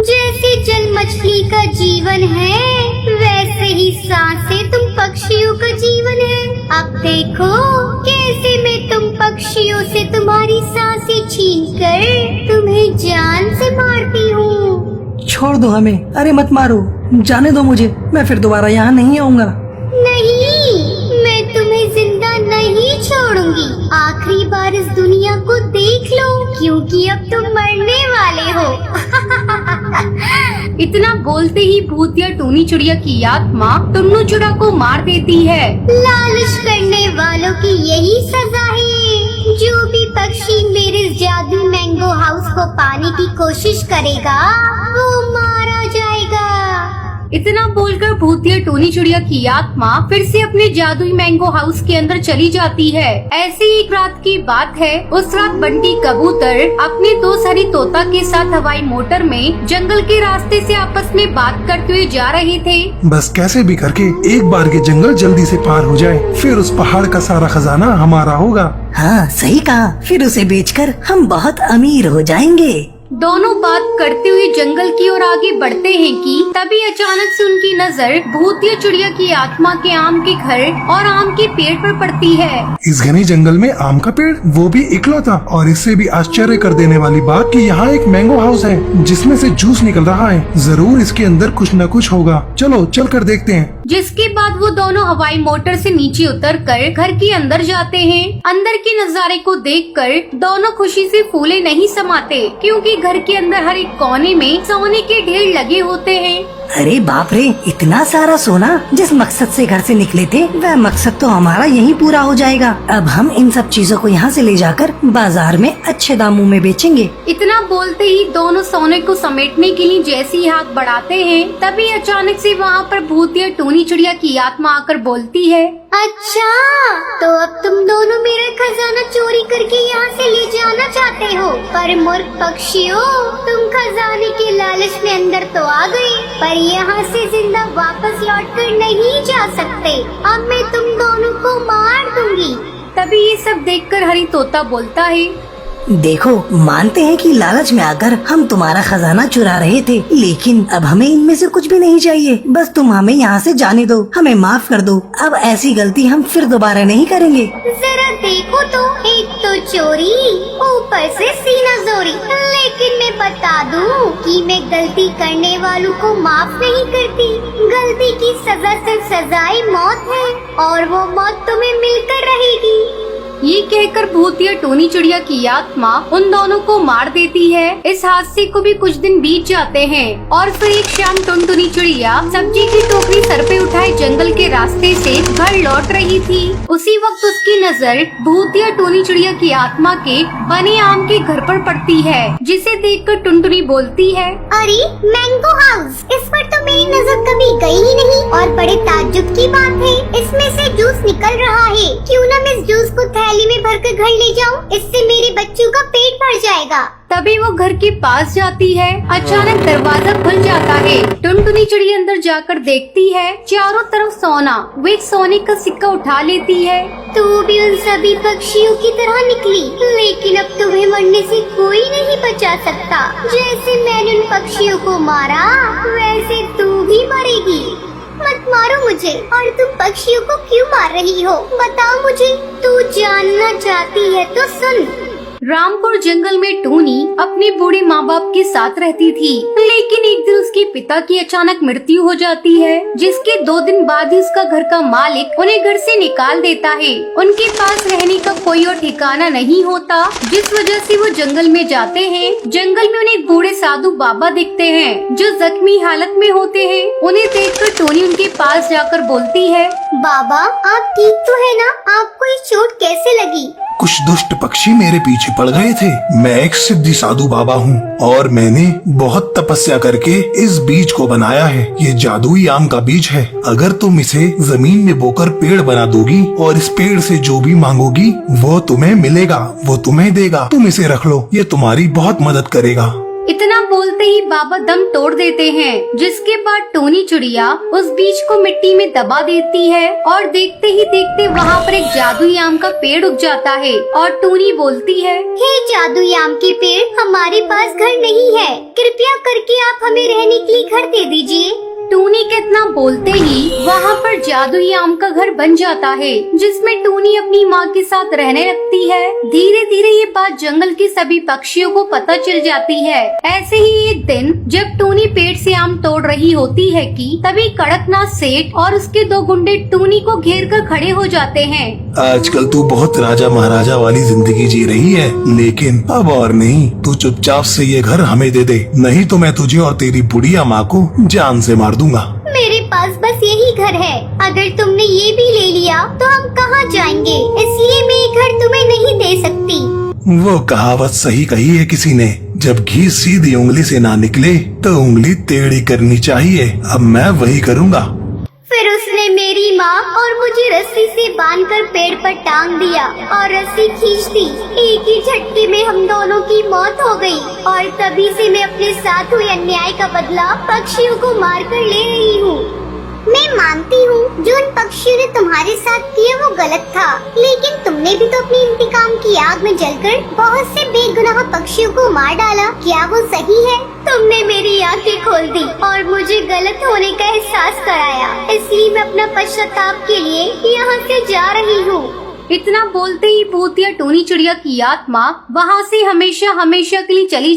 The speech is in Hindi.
जैसे जल मछली का जीवन है, वैसे ही सांसें तुम पक्षियों का जीवन है। अब देखो कैसे मैं तुम पक्षियों से तुम्हारी सांसें छीनकर तुम्हें जान से मारती हूँ। छोड़ दो हमें, अरे मत मारो, जाने दो मुझे, मैं फिर दोबारा यहाँ नहीं आऊँगा। नहीं, मैं तुम्हें जिंदा नहीं छोड़ूंगी। आखिरी बार इस दुनिया को देख लो, क्योंकि अब तुम मरने वाले हो। इतना बोलते ही भूतिया टूनी चिड़िया की आत्मा टुन्नू चिड़ा को मार देती है। लालच करने वालों की यही सजा है। जो भी पक्षी मेरे जादू मैंगो हाउस को पाने की कोशिश करेगा वो मारा जाएगा। इतना बोलकर भूतिया टूनी चिड़िया की आत्मा फिर से अपने जादुई मैंगो हाउस के अंदर चली जाती है। ऐसी एक रात की बात है। उस रात बंटी कबूतर अपने दोस्त हरी तोता के साथ हवाई मोटर में जंगल के रास्ते से आपस में बात करते हुए जा रहे थे। बस कैसे भी करके एक बार के जंगल जल्दी से पार हो जाए, फिर उस पहाड़ का सारा खजाना हमारा होगा। हाँ सही कहा, फिर उसे बेचकर हम बहुत अमीर हो जाएंगे। दोनों बात करते हुए जंगल की ओर आगे बढ़ते हैं कि तभी अचानक से उनकी नजर भूतिया चिड़िया की आत्मा के आम के घर और आम के पेड़ पर पड़ती है। इस घने जंगल में आम का पेड़, वो भी इकलौता, और इससे भी आश्चर्य कर देने वाली बात कि यहाँ एक मैंगो हाउस है जिसमें से जूस निकल रहा है। जरूर इसके अंदर कुछ न कुछ होगा, चलो चल कर देखते हैं। जिसके बाद वो दोनों हवाई मोटर से नीचे उतरकर घर के अंदर जाते हैं। अंदर के नजारे को देखकर दोनों खुशी से फूले नहीं समाते, क्योंकि घर के अंदर हर एक कोने में सोने के ढेर लगे होते हैं। अरे बाप रे, इतना सारा सोना! जिस मकसद से घर से निकले थे वह मकसद तो हमारा यहीं पूरा हो जाएगा। अब हम इन सब चीजों को यहाँ से ले जाकर बाजार में अच्छे दामों में बेचेंगे। इतना बोलते ही दोनों सोने को समेटने के लिए जैसे ही हाथ बढ़ाते हैं, तभी अचानक से वहाँ पर भूतिया टूनी चिड़िया की आत्मा आकर बोलती है, अच्छा, तो अब तुम दोनों मेरा खजाना चोरी करके यहाँ से ले जाना चाहते हो। पर मूर्ख पक्षियों, तुम खजाने के लालच में अंदर तो आ गए, पर यहाँ से जिंदा वापस लौटकर नहीं जा सकते। अब मैं तुम दोनों को मार दूंगी। तभी ये सब देखकर हरी तोता बोलता है, देखो, मानते हैं कि लालच में आकर हम तुम्हारा खजाना चुरा रहे थे, लेकिन अब हमें इनमें से कुछ भी नहीं चाहिए। बस तुम हमें यहाँ से जाने दो, हमें माफ कर दो। अब ऐसी गलती हम फिर दोबारा नहीं करेंगे। जरा देखो तो, एक तो चोरी, ऊपर से सीना जोरी। लेकिन मैं बता दूं कि मैं गलती करने वालों को माफ नहीं करती। गलती की सजा सिर्फ सजाए मौत है, और वो मौत तुम्हें मिलकर रहेगी। ये कहकर भूतिया टूनी चिड़िया की आत्मा उन दोनों को मार देती है। इस हादसे को भी कुछ दिन बीत जाते हैं और फिर एक शाम टुनटुनी चिड़िया सब्जी की टोकरी सर पे उठाए जंगल के रास्ते से घर लौट रही थी। उसी वक्त उसकी नजर भूतिया टूनी चिड़िया की आत्मा के बने आम के घर पर पड़ती है, जिसे देखकर टुनटुनी बोलती है, अरे मैंगो हाउस, इस पर तो मेरी नजर कभी गई ही नहीं। और बड़े ताज्जुब की बात है, इसमें से जूस निकल रहा है। क्यों न मैं इस जूस को थैली में भरकर घर ले जाऊं? इससे मेरे बच्चों का पेट भर जाएगा। तभी वो घर के पास जाती है। अचानक दरवाजा खुल जाता है। टुनटुनी चिड़िया अंदर जाकर देखती है चारों तरफ सोना। वो एक सोने का सिक्का उठा लेती है। तू भी उन सभी पक्षियों की तरह निकली, लेकिन अब तुम्हें मरने से कोई नहीं बचा सकता। जैसे मैंने उन पक्षियों को मारा, वैसे तू भी मरेगी। मत मारो मुझे। और तुम पक्षियों को क्यों मार रही हो, बताओ मुझे। तू जानना चाहती है तो सुन। रामपुर जंगल में टूनी अपने बूढ़े माँ बाप के साथ रहती थी, लेकिन एक दिन उसके पिता की अचानक मृत्यु हो जाती है, जिसके 2 दिन बाद ही उसका घर का मालिक उन्हें घर से निकाल देता है। उनके पास रहने का कोई और ठिकाना नहीं होता, जिस वजह से वो जंगल में जाते हैं। जंगल में उन्हें एक बूढ़े साधु बाबा दिखते हैं, जो जख्मी हालत में होते हैं। उन्हें देखकर टूनी उनके पास जाकर बोलती है, बाबा, आप ठीक तो है ना? आपको ये चोट कैसे लगी? कुछ दुष्ट पक्षी मेरे पीछे पड़ गए थे। मैं एक सिद्धि साधु बाबा हूँ और मैंने बहुत तपस्या करके इस बीज को बनाया है। ये जादुई आम का बीज है। अगर तुम इसे जमीन में बोकर पेड़ बना दोगी और इस पेड़ से जो भी मांगोगी वो तुम्हें मिलेगा, वो तुम्हें देगा। तुम इसे रख लो, ये तुम्हारी बहुत मदद करेगा। इतना बोलते ही बाबा दम तोड़ देते हैं, जिसके बाद टोनी चिड़िया उस बीज को मिट्टी में दबा देती है और देखते ही देखते वहाँ पर एक जादुई आम का पेड़ उग जाता है और टोनी बोलती है, हे जादुई आम के पेड़, हमारे पास घर नहीं है, कृपया करके आप हमें रहने के लिए घर दे दीजिए। टोनी के इतना बोलते ही वहाँ पर जादुई आम का घर बन जाता है, जिसमें टोनी अपनी माँ के साथ रहने लगती है। धीरे धीरे ये बात जंगल के सभी पक्षियों को पता चल जाती है। ऐसे ही एक दिन जब टोनी पेड़ से आम तोड़ रही होती है कि तभी कड़कनाथ सेठ और उसके 2 गुंडे टोनी को घेर कर खड़े हो जाते हैं। आजकल तू बहुत राजा महाराजा वाली जिंदगी जी रही है, लेकिन अब और नहीं। तू चुपचाप से ये घर हमें दे दे, नहीं तो मैं तुझे और तेरी बुढ़िया माँ को जान से मार दूंगा। मेरे पास बस यही घर है, अगर तुमने ये भी ले लिया तो हम कहाँ जाएंगे, इसलिए मैं ये घर तुम्हें नहीं दे सकती। वो कहावत सही कही है किसी ने, जब घी सीधी उंगली से ना निकले तो उंगली टेढ़ी करनी चाहिए। अब मैं वही करूँगा। फिर उसने मेरी माँ और मुझे रस्सी से बांधकर पेड़ पर टांग दिया और रस्सी खींच दी। एक ही झटके में हम दोनों की मौत हो गई और तभी से मैं अपने साथ हुए अन्याय का बदला पक्षियों को मार कर ले रही हूँ। मैं मानती हूँ जो उन पक्षियों ने तुम्हारे साथ किया वो गलत था, लेकिन तुमने भी तो अपनी इंतकाम की आग में जलकर बहुत से बेगुनाह पक्षियों को मार डाला। क्या वो सही है? तुमने मेरी आंखें खोल दी और मुझे गलत होने का एहसास कराया, इसलिए मैं अपना पश्चाताप के लिए यहाँ से जा रही हूँ। इतना बोलते ही भूतिया टोनी चिड़िया की आत्मा वहाँ से हमेशा हमेशा के लिए चली